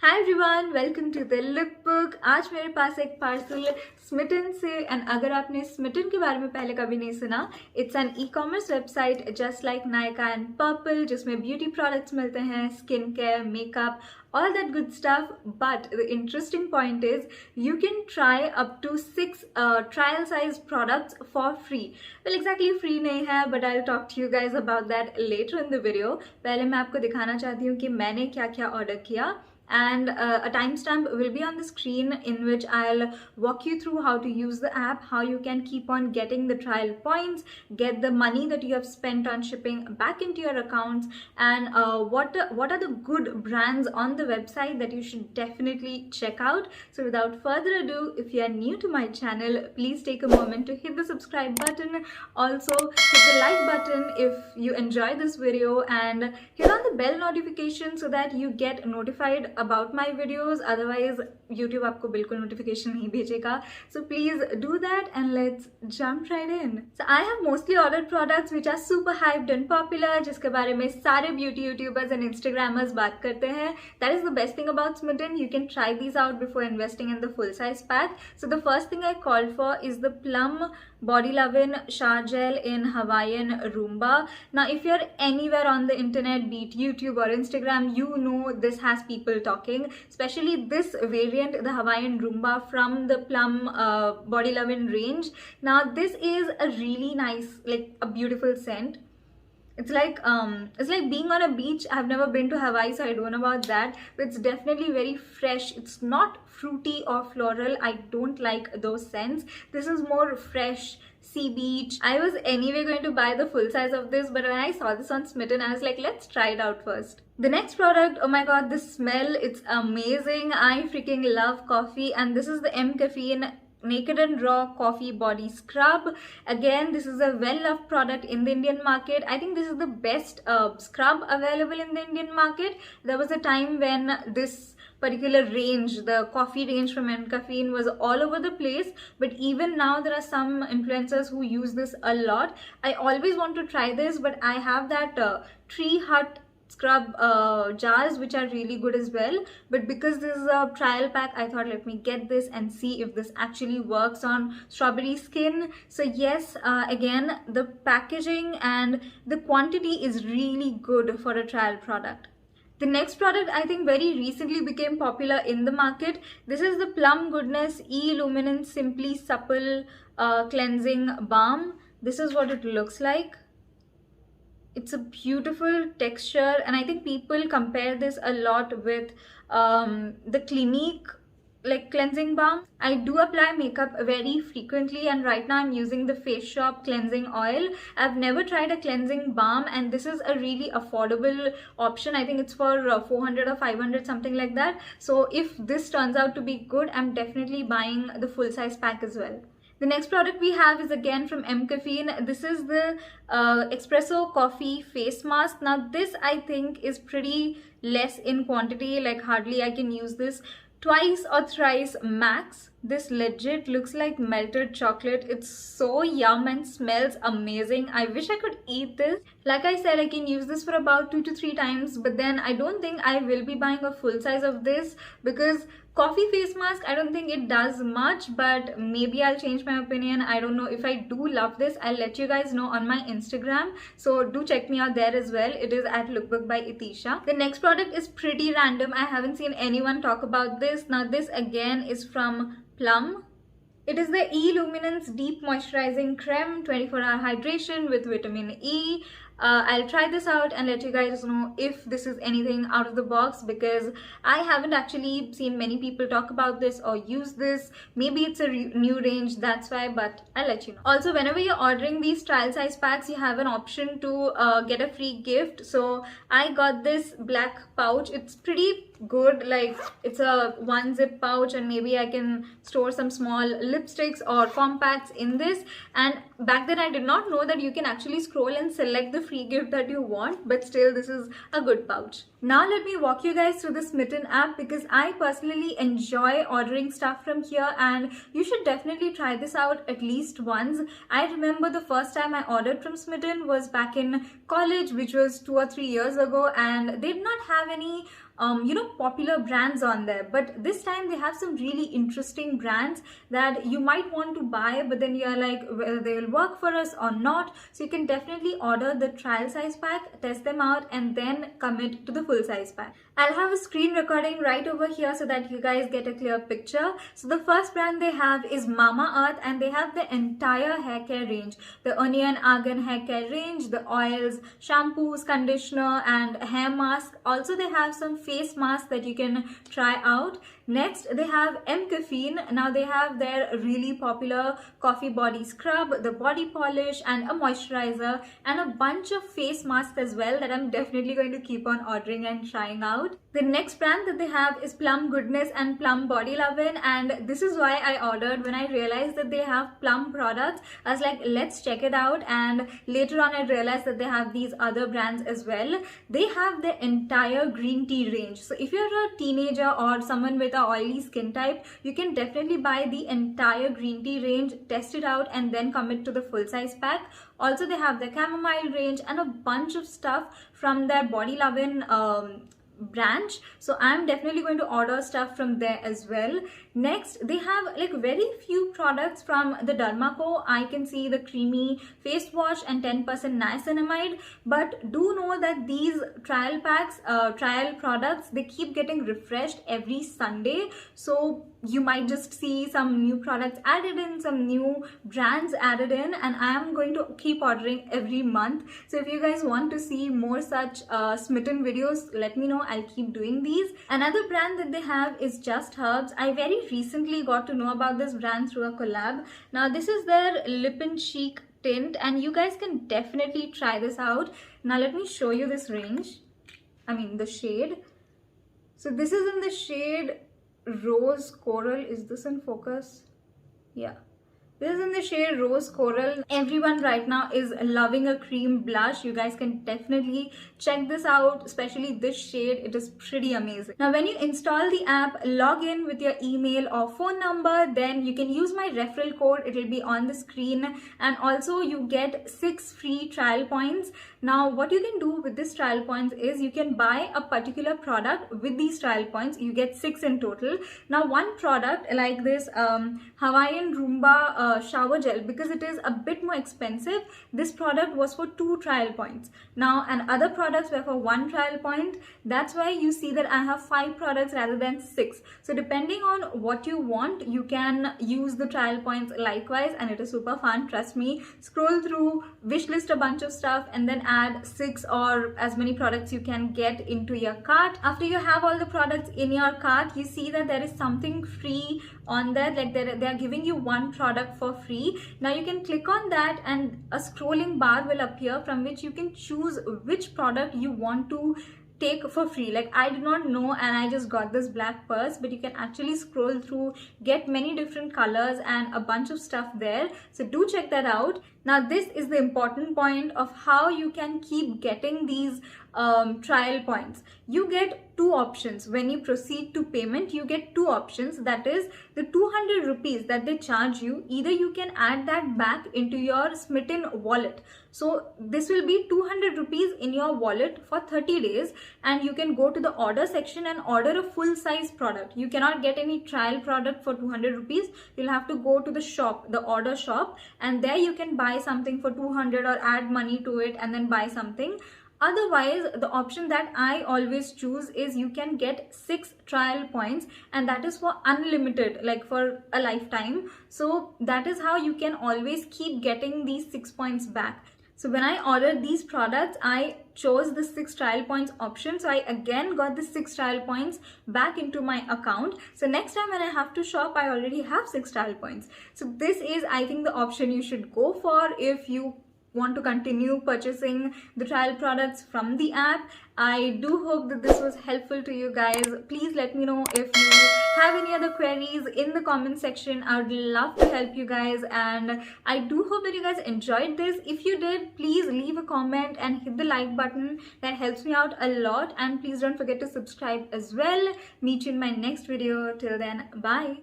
Hi everyone, welcome to the look book. आज मेरे पास एक पार्सल स्मिटन से। एंड अगर आपने स्मिटन के बारे में पहले कभी नहीं सुना, it's an e commerce website just like Nykaa and Purplle, जिसमें ब्यूटी प्रोडक्ट्स मिलते हैं, skin care, makeup, all that good stuff. But the interesting point is you can try up to 6 trial size products for free. Well, exactly free नहीं है, but I'll talk to you guys about that later in the video. पहले मैं आपको दिखाना चाहती हूँ कि मैंने क्या क्या ऑर्डर किया. And a timestamp will be on the screen in which I'll walk you through how to use the app, how you can keep on getting the trial points, get the money that you have spent on shipping back into your accounts, and what are the good brands on the website that you should definitely check out. So without further ado, if you are new to my channel, please take a moment to hit the subscribe button. Also hit the like button if you enjoy this video, and hit on the bell notification so that you get notified about my videos. Otherwise YouTube आपको बिल्कुल notification नहीं भेजेगा. So please do that and let's jump right in. So I have mostly ordered products which are super hyped and popular, जिसके बारे में सारे beauty YouTubers and Instagrammers बात करते हैं. That is the best thing about Smytten. You can try these out before investing in the full size pack. So the first thing I called for is the Plum BodyLovin shower gel in Hawaiian Rumba. Now if you're anywhere on the internet, be it YouTube or Instagram, you know this has people talking, especially this variant, the Hawaiian Rumba from the Plum BodyLovin range. Now this is a really nice, like a beautiful scent. It's like being on a beach. I've never been to Hawaii, so I don't know about that, but it's definitely very fresh. It's not fruity or floral. I don't like those scents. This is more fresh, sea beach. I was anyway going to buy the full size of this, but when I saw this on Smytten, I was like, let's try it out first. The next product, oh my god, this smell, it's amazing. I freaking love coffee, and this is the Mcaffine Naked and Raw Coffee Body Scrub. Again, this is a well-loved product in the Indian market. I think this is the best scrub available in the Indian market. There was a time when this particular range, the coffee range from Mcaffine, was all over the place, but even now there are some influencers who use this a lot. I always want to try this, but I have that Tree Hut scrub jars which are really good as well, but because this is a trial pack, I thought let me get this and see if this actually works on strawberry skin. So yes, again, the packaging and the quantity is really good for a trial product. The next product I think very recently became popular in the market. This is the Plum Goodness E-Luminence Simply Supple Cleansing Balm. This is what it looks like. It's a beautiful texture, and I think people compare this a lot with the Clinique like cleansing balm. I do apply makeup very frequently, and right now I'm using the Face Shop cleansing oil. I've never tried a cleansing balm, and this is a really affordable option. I think it's for 400 or 500, something like that. So if this turns out to be good, I'm definitely buying the full size pack as well. The next product we have is again from Mcaffine. This is the Espresso Coffee Face Mask. Now this I think is pretty less in quantity, like hardly I can use this twice or thrice max. This legit looks like melted chocolate. It's so yum and smells amazing. I wish I could eat this. Like I said, I can use this for about 2 to 3 times, but then I don't think I will be buying a full size of this, because coffee face mask, I don't think it does much, but maybe I'll change my opinion. I don't know. If I do love this, I'll let you guys know on my Instagram, so do check me out there as well. It is at Lookbook by Itishaa. The next product is pretty random. I haven't seen anyone talk about this. Now this again is from Plum. It is the E-Luminence Deep Moisturizing Crème 24-hour hydration with vitamin E. I'll try this out and let you guys know if this is anything out of the box, because I haven't actually seen many people talk about this or use this. Maybe it's a new range, that's why, but I'll let you know. Also, whenever you're ordering these trial size packs, you have an option to get a free gift. So I got this black pouch. It's pretty good, like it's a 1-zip pouch, and maybe I can store some small lipsticks or compacts in this. And back then I did not know that you can actually scroll and select the free gift that you want, but still this is a good pouch. Now let me walk you guys through the Smytten app, because I personally enjoy ordering stuff from here, and you should definitely try this out at least once. I remember the first time I ordered from Smytten was back in college, which was 2 or 3 years ago, and they did not have any popular brands on there, but this time they have some really interesting brands that you might want to buy, but then you're like whether they will work for us or not. So you can definitely order the trial size pack, test them out, and then commit to the full size pack. I'll have a screen recording right over here so that you guys get a clear picture. So the first brand they have is MamaEarth, and they have the entire hair care range, the onion argan hair care range, the oils, shampoos, conditioner, and hair mask. Also they have some face masks that you can try out. Next they have Mcaffine. Now they have their really popular coffee body scrub, the body polish, and a moisturizer, and a bunch of face masks as well that I'm definitely going to keep on ordering and trying out. The next brand that they have is Plum Goodness and Plum BodyLovin, and this is why I ordered. When I realized that they have Plum products, I was like, let's check it out, and later on I realized that they have these other brands as well. They have the entire green tea range. So if you're a teenager or someone with a oily skin type, you can definitely buy the entire green tea range, test it out, and then commit to the full size pack. Also they have the chamomile range and a bunch of stuff from their BodyLovin branch, so I'm definitely going to order stuff from there as well. Next they have like very few products from the DermaCo. I can see the creamy face wash and 10% niacinamide, but do know that these trial packs, trial products, they keep getting refreshed every Sunday, so you might just see some new products added in, some new brands added in, and I am going to keep ordering every month. So if you guys want to see more such Smytten videos, let me know. I'll keep doing these. Another brand that they have is Just Herbs. I very recently got to know about this brand through a collab. Now this is their Lip and Cheek tint, and you guys can definitely try this out. Now let me show you this range, the shade. So this is in the shade Rose Coral. Is this in focus? Yeah, this is in the shade Rose Coral. Everyone right now is loving a cream blush. You guys can definitely check this out, especially this shade. It is pretty amazing. Now when you install the app, log in with your email or phone number, then you can use my referral code. It will be on the screen, and also you get 6 free trial points. Now what you can do with this trial points is you can buy a particular product with these trial points. You get 6 in total. Now one product like this Hawaiian Rumba shower gel, because it is a bit more expensive, this product was for 2 trial points. Now, and other products were for 1 trial point. That's why you see that I have 5 products rather than 6. So depending on what you want, you can use the trial points likewise, and it is super fun. Trust me. Scroll through, wish list a bunch of stuff, and then add 6 or as many products you can get into your cart. After you have all the products in your cart, you see that there is something free on there, like they are giving you 1 product for free. Now you can click on that and a scrolling bar will appear from which you can choose which product you want to take for free. Like I did not know, and I just got this black purse, but you can actually scroll through, get many different colors and a bunch of stuff there. So do check that out. Now this is the important point of how you can keep getting these trial points. You get 2 options. When you proceed to payment, you get 2 options. That is the 200 rupees that they charge you. Either you can add that back into your Smytten wallet. So this will be 200 rupees in your wallet for 30 days, and you can go to the order section and order a full size product. You cannot get any trial product for 200 rupees. You'll have to go to the shop, the order shop, and there you can buy something for 200 or add money to it and then buy something. Otherwise, the option that I always choose is you can get 6 trial points, and that is for unlimited, like for a lifetime. So that is how you can always keep getting these 6 points back. So when I ordered these products, I chose the 6 trial points option. So I again got the 6 trial points back into my account. So next time when I have to shop, I already have 6 trial points. So this is, I think, the option you should go for if you want to continue purchasing the trial products from the app. I do hope that this was helpful to you guys. Please let me know if you have any other queries in the comment section. I would love to help you guys, and I do hope that you guys enjoyed this. If you did, please leave a comment and hit the like button. That helps me out a lot, and please don't forget to subscribe as well. Meet you in my next video. Till then, bye.